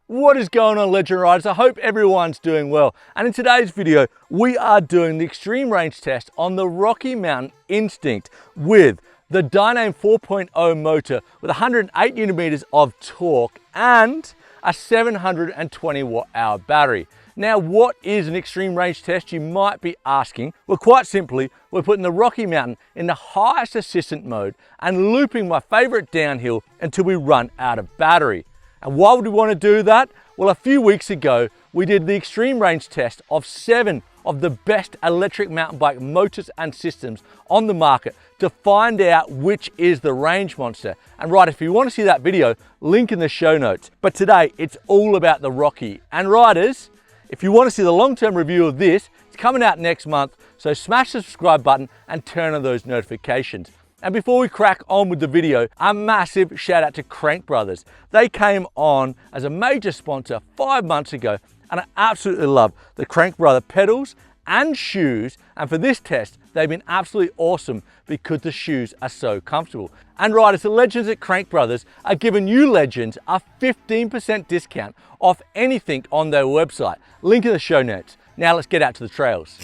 What is going on, Legend Riders? I hope everyone's doing well. And in today's video, we are doing the extreme range test on the Rocky Mountain Instinct with the Dyname 4.0 motor with 108 Nm of torque and a 720 watt-hour battery. Now, what is an extreme range test, you might be asking? Well, quite simply, we're putting the Rocky Mountain in the highest assistant mode and looping my favorite downhill until we run out of battery. And why would we want to do that? Well, a few weeks ago, we did the extreme range test of 7 of the best electric mountain bike motors and systems on the market to find out which is the range monster. And right, if you want to see that video, link in the show notes. But today, it's all about the Rocky. And riders, if you want to see the long-term review of this, it's coming out next month, so smash the subscribe button and turn on those notifications. And before we crack on with the video, a massive shout out to Crank Brothers. They came on as a major sponsor 5 months ago, and I absolutely love the Crank Brother pedals and shoes. And for this test, they've been absolutely awesome because the shoes are so comfortable. And riders, the legends at Crank Brothers are giving you legends a 15% discount off anything on their website. Link in the show notes. Now let's get out to the trails.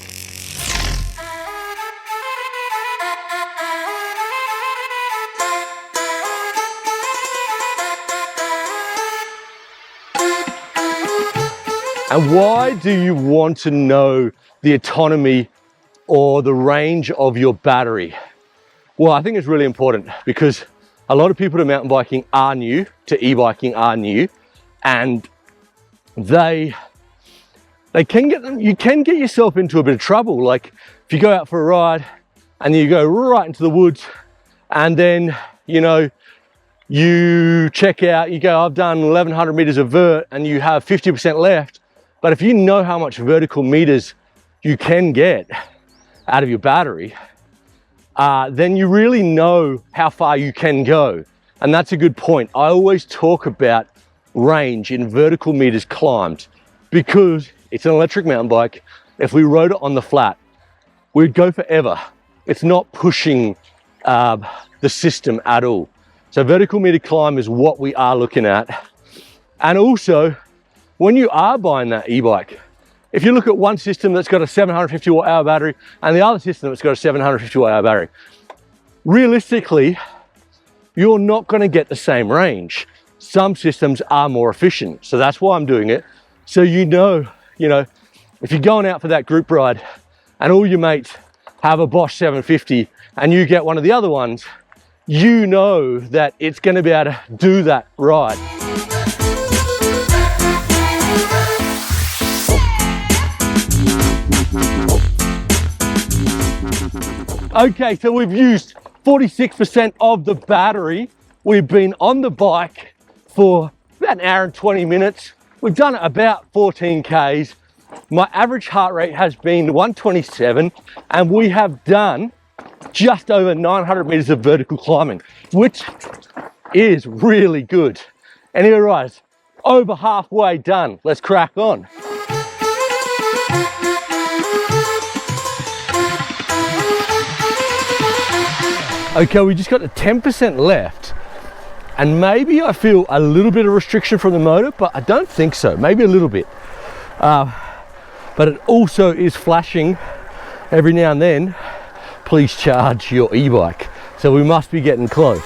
And why do you want to know the autonomy or the range of your battery? Well, I think it's really important because a lot of people to mountain biking are new, to e-biking are new, and you can get yourself into a bit of trouble. Like if you go out for a ride and you go right into the woods and then, you check out, you go, I've done 1100 meters of vert and you have 50% left. But if you know how much vertical meters you can get out of your battery, then you really know how far you can go. And that's a good point. I always talk about range in vertical meters climbed because it's an electric mountain bike. If we rode it on the flat, we'd go forever. It's not pushing the system at all. So vertical meter climb is what we are looking at. And also, when you are buying that e-bike, if you look at one system that's got a 750 watt-hour battery and the other system that's got a 750 watt-hour battery, realistically, you're not going to get the same range. Some systems are more efficient, so that's why I'm doing it. So if you're going out for that group ride and all your mates have a Bosch 750 and you get one of the other ones, you know that it's going to be able to do that ride. Okay, so we've used 46% of the battery. We've been on the bike for about an hour and 20 minutes. We've done about 14 Ks. My average heart rate has been 127, and we have done just over 900 meters of vertical climbing, which is really good. Anyway, riders, over halfway done. Let's crack on. Okay, we just got the 10% left, and maybe I feel a little bit of restriction from the motor, but I don't think so, maybe a little bit. But it also is flashing every now and then, please charge your e-bike. So we must be getting close.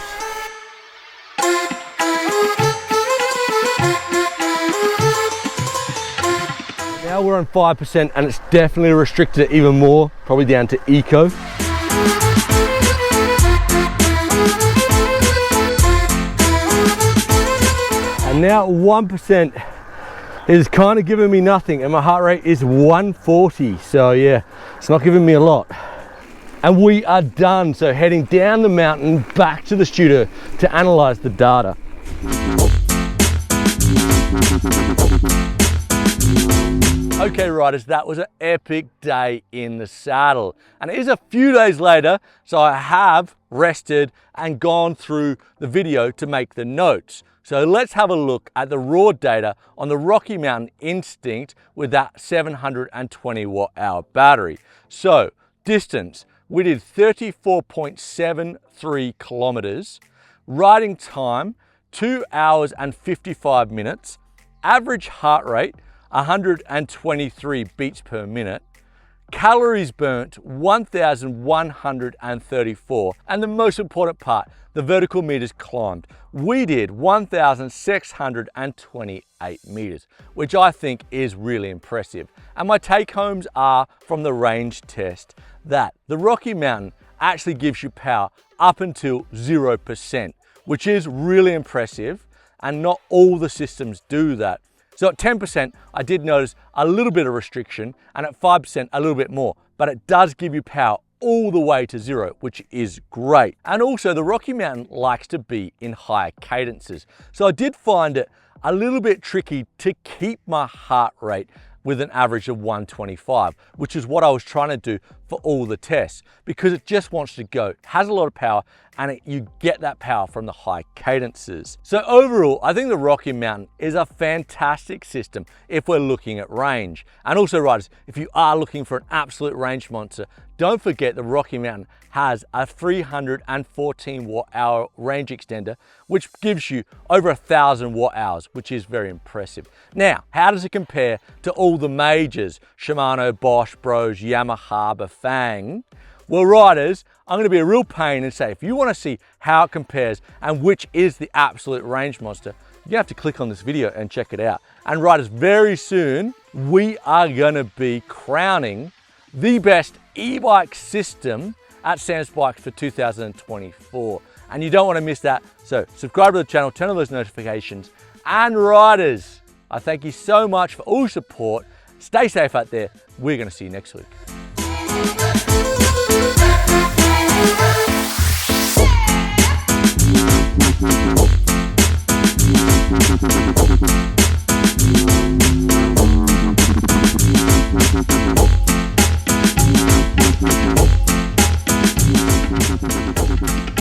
Now we're on 5% and it's definitely restricted it even more, probably down to eco. And now 1% is kind of giving me nothing, and my heart rate is 140. So yeah, it's not giving me a lot. And we are done. So heading down the mountain back to the studio to analyze the data. Okay, riders, that was an epic day in the saddle. And it is a few days later, so I have rested and gone through the video to make the notes. So let's have a look at the raw data on the Rocky Mountain Instinct with that 720 watt-hour battery. So distance, we did 34.73 kilometers. Riding time, 2 hours and 55 minutes. average heart rate, 123 beats per minute, calories burnt, 1,134, and the most important part, the vertical meters climbed. We did 1,628 meters, which I think is really impressive. And my take homes are from the range test that the Rocky Mountain actually gives you power up until 0%, which is really impressive, and not all the systems do that. So at 10%, I did notice a little bit of restriction, and at 5%, a little bit more, but it does give you power all the way to 0, which is great. And also the Rocky Mountain likes to be in higher cadences. So I did find it a little bit tricky to keep my heart rate with an average of 125, which is what I was trying to do for all the tests, because it just wants to go. It has a lot of power, and you get that power from the high cadences. So overall, I think the Rocky Mountain is a fantastic system if we're looking at range. And also riders, if you are looking for an absolute range monster, don't forget the Rocky Mountain has a 314 watt-hour range extender, which gives you over 1,000 watt-hours, which is very impressive. Now, how does it compare to all the majors? Shimano, Bosch, Brose, Yamaha, Bafang. Well, riders, I'm going to be a real pain and say, if you want to see how it compares and which is the absolute range monster, you're going to have to click on this video and check it out. And riders, very soon, we are going to be crowning the best e-bike system at Sam's Bikes for 2024. And you don't want to miss that. So subscribe to the channel, turn on those notifications. And riders, I thank you so much for all your support. Stay safe out there. We're going to see you next week.